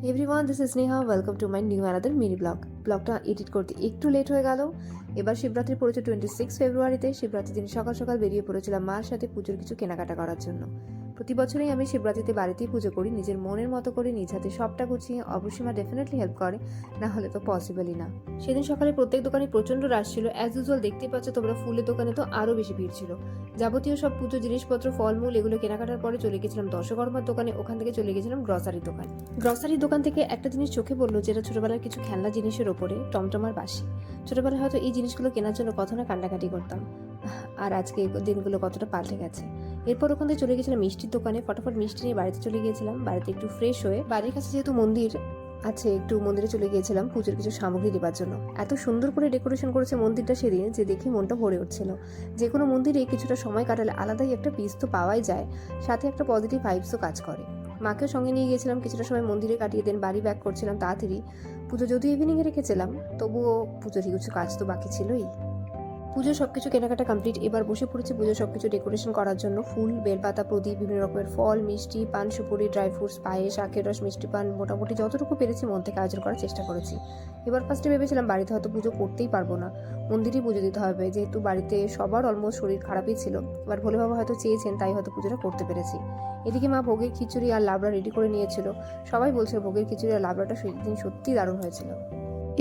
Everyone, this is Neha. Welcome to my new another mini ব্লগটা edit করতে একটু late হয়ে গেল। এবার শিবরাত্রি পড়েছে 26 ফেব্রুয়ারিতে। শিবরাত্রির দিন সকাল সকাল বেরিয়ে পড়েছিলাম মার সাথে পুজোর কিছু কেনাকাটা করার জন্য। প্রতি বছরই আমি শিবরাত্রিতে বাড়িতেই পুজো করি, নিজের মনের মতো করে নিজ হাতে সবটা গুছিয়ে। অবশ্যই মা ডেফিনেটলি হেল্প করে, না হলে তো পসিবলই না। সেদিন সকালে প্রত্যেক দোকানে প্রচন্ড রাশ ছিল। অ্যাজ ইউজুয়াল দেখতেই পাচ্ছ তোমরা, ফুলের দোকানে তো আরো বেশি ভিড় ছিল। যাবতীয় সব পুজো জিনিসপত্র, ফলমূল এগুলো কেনাকাটার পরে চলে গেছিলাম দশকর্মার দোকানে। ওখান থেকে চলে গেছিলাম গ্রসারির দোকান থেকে একটা জিনিস চোখে পড়লো, যেটা ছোটবেলার কিছু খেলনা জিনিসের ওপরে টমটমার বাসি। ছোটবেলায় হয়তো এই জিনিসগুলো কেনার জন্য কত না কান্নাকাটি করতাম, আর আজকে এই দিনগুলো কতটা পাল্টে গেছে। এরপর ওখান থেকে চলে গেছিলাম মিষ্টির দোকানে। ফটাফট মিষ্টি নিয়ে বাড়িতে চলে গিয়েছিলাম। বাড়িতে একটু ফ্রেশ হয়ে, বাড়ির কাছে যেহেতু মন্দির আছে, একটু মন্দিরে চলে গিয়েছিলাম পুজোর কিছু সামগ্রী দেবার জন্য। এত সুন্দর করে ডেকোরেশন করেছে মন্দিরটা সেদিন, যে দেখে মনটা ভরে উঠছিল। যে কোনো মন্দিরে কিছুটা সময় কাটালে আলাদাই একটা পিস তো পাওয়াই যায়, সাথে একটা পজিটিভ ভাইবসও কাজ করে। মাকেও সঙ্গে নিয়ে গিয়েছিলাম, কিছুটা সময় মন্দিরে কাটিয়ে দেন বাড়ি ব্যাক করছিলাম তাড়াতাড়ি। পুজো যদিও ইভিনিংয়ে রেখেছিলাম, তবুও পুজোর কিছু কাজ তো বাকি ছিলই। পুজোর সবকিছু কেনাকাটা কমপ্লিট। এবার বসে পড়েছি পুজোর সবকিছু ডেকোরেশন করার জন্য। ফুল, বেলপাতা, প্রদীপ, বিভিন্ন রকমের ফল, মিষ্টি, পান সুপুরি, ড্রাই ফ্রুটস, পায়েস, আখের রস, মিষ্টি পান, মোটামুটি যতটুকু পেরেছি মন থেকে আয়োজন করার চেষ্টা করেছি। এবার ফার্স্টে ভেবেছিলাম বাড়িতে হয়তো পুজো করতেই পারবো না, মন্দিরেই পুজো দিতে হবে, যেহেতু বাড়িতে সবার অলমোস্ট শরীর খারাপই ছিল। এবার ভোলে বাবা হয়তো চেয়েছেন, তাই হয়তো পুজোটা করতে পেরেছি। এদিকে মা ভোগের খিচুড়ি আর লাবড়া রেডি করে নিয়েছিল। সবাই বলছিল ভোগের খিচুড়ি আর লাবড়াটা সেদিন সত্যি দারুণ হয়েছিল।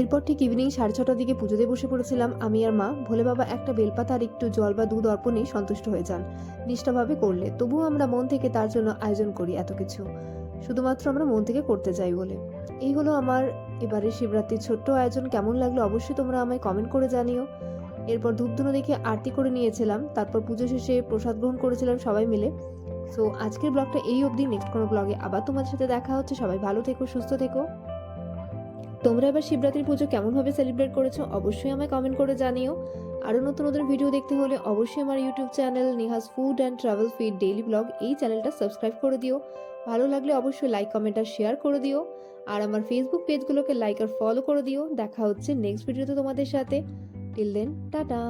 এরপর ঠিক ইভিনিং 6:30টার দিকে পুজোতে বসে পড়েছিলাম আমি আর মা। ভোলে বাবা একটা বেলপাতা আর একটু জল বা দুধ অর্পণেই সন্তুষ্ট হয়ে যান, নিষ্ঠাভাবে করলে। তবুও আমরা মন থেকে তার জন্য আয়োজন করি এত কিছু, শুধুমাত্র আমরা মন থেকে করতে চাই বলে। এই হলো আমার এবারে শিবরাত্রির ছোট্ট আয়োজন। কেমন লাগলো অবশ্যই তোমরা আমায় কমেন্ট করে জানিও। এরপর ধূপধুনো দেখে আরতি করে নিয়েছিলাম, তারপর পুজো শেষে প্রসাদ গ্রহণ করেছিলাম সবাই মিলে। সো আজকের ব্লগটা এই অবধি। নেক্সট কোনো ব্লগে আবার তোমাদের সাথে দেখা হচ্ছে। সবাই ভালো থেকো, সুস্থ থেকো। তোমরা এবার শিবরাত্রি পুজো কেমনভাবে সেলিব্রেট করেছো অবশ্যই আমায় কমেন্ট করে জানিও। আরও নতুন নতুন ভিডিও দেখতে হলে অবশ্যই আমার YouTube channel Neha's food and travel feed daily blog, এই চ্যানেলটা সাবস্ক্রাইব করে দিও। ভালো লাগলে অবশ্যই লাইক, কমেন্ট আর শেয়ার করে দিও। আর আমার ফেসবুক পেজগুলোকে লাইক আর ফলো করে দিও। দেখা হচ্ছে নেক্সট ভিডিওতে তোমাদের সাথে। Till then, tata.